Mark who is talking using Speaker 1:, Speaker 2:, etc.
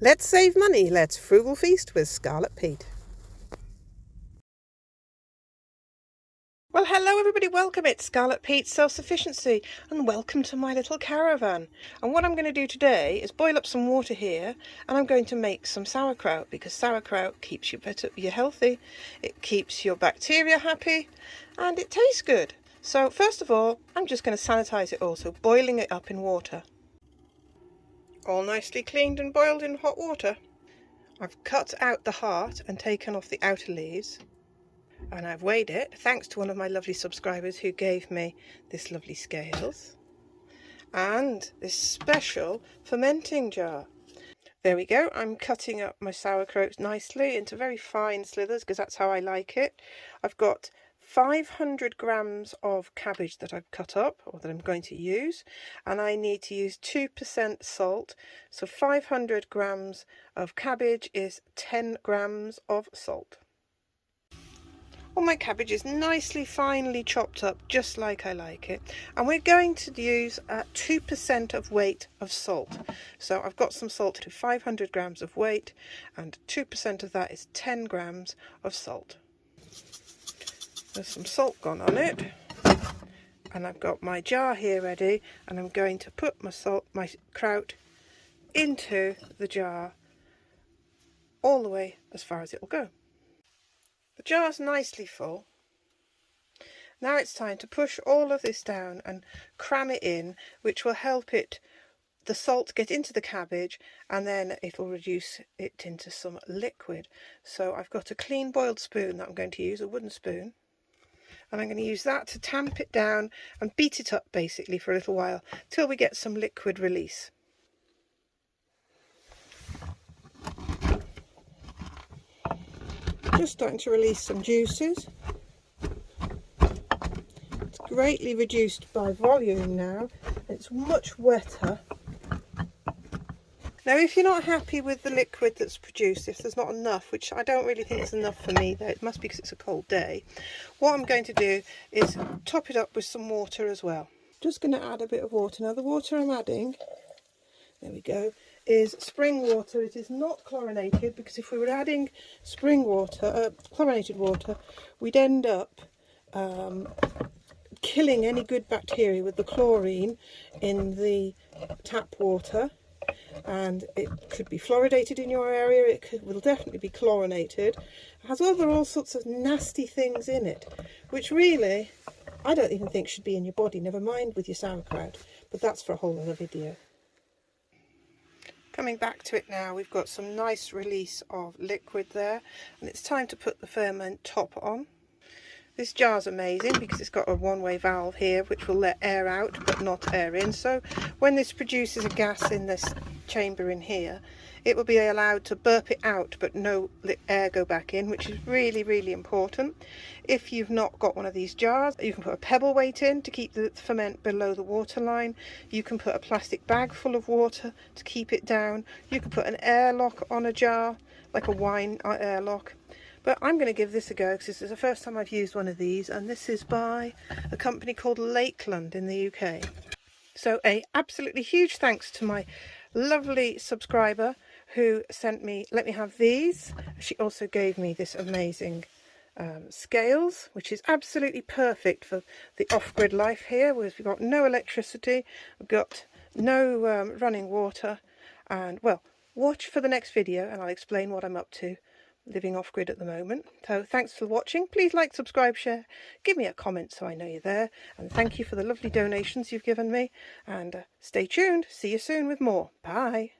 Speaker 1: Let's save money, let's frugal feast with Scarlet Peate. Well, hello everybody, welcome. It's Scarlet Peate Self-Sufficiency and welcome to my little caravan. And what I'm going to do today is boil up some water here and I'm going to make some sauerkraut, because sauerkraut keeps you healthy, it keeps your bacteria happy and it tastes good. So first of all, I'm just going to sanitize it all, so boiling it up in water. All nicely cleaned and boiled in hot water. I've cut out the heart and taken off the outer leaves. And I've weighed it, thanks to one of my lovely subscribers who gave me this lovely scales and this special fermenting jar. There we go. I'm cutting up my sauerkraut nicely into very fine slithers because that's how I like it. I've got 500 grams of cabbage that I've cut up, or that I'm going to use, and I need to use 2% salt. So 500 grams of cabbage is 10 grams of salt. All my cabbage is nicely finely chopped up, just like I like it. And we're going to use 2% of weight of salt. So I've got some salt to 500 grams of weight, and 2% of that is 10 grams of salt. There's some salt gone on it. And I've got my jar here ready, and I'm going to put my kraut into the jar all the way as far as it will go. The jar's nicely full. Now it's time to push all of this down and cram it in, which will help the salt get into the cabbage, and then it'll reduce it into some liquid. So I've got a clean boiled spoon that I'm going to use, a wooden spoon, and I'm going to use that to tamp it down and beat it up basically for a little while till we get some liquid release. Just starting to release some juices. It's greatly reduced by volume now. It's much wetter. Now if you're not happy with the liquid that's produced, if there's not enough, which I don't really think is enough for me, though it must be because it's a cold day, what I'm going to do is top it up with some water as well. Just going to add a bit of water. Now the water I'm adding, there we go, is spring water. It is not chlorinated, because if we were adding spring water, chlorinated water, we'd end up killing any good bacteria with the chlorine in the tap water, and it could be fluoridated in your area. It will definitely be chlorinated. It has all sorts of nasty things in it, which really I don't even think should be in your body, never mind with your sauerkraut, but that's for a whole other video. Coming back to it now, we've got some nice release of liquid there, and it's time to put the ferment top on. This jar's amazing because it's got a one-way valve here which will let air out but not air in, so when this produces a gas in this chamber in here, it will be allowed to burp it out but no air go back in, which is really, really important. If you've not got one of these jars, you can put a pebble weight in to keep the ferment below the water line. You can put a plastic bag full of water to keep it down. You can put an airlock on a jar, like a wine airlock. But I'm going to give this a go because this is the first time I've used one of these, and this is by a company called Lakeland in the UK. So a absolutely huge thanks to my lovely subscriber who let me have these. She also gave me this amazing scales, which is absolutely perfect for the off-grid life here, where we've got no electricity, we've got no running water, and well, watch for the next video and I'll explain what I'm up to living off-grid at the moment. So thanks for watching. Please like, subscribe, share, give me a comment so I know you're there, and thank you for the lovely donations you've given me, and stay tuned. See you soon with more. Bye.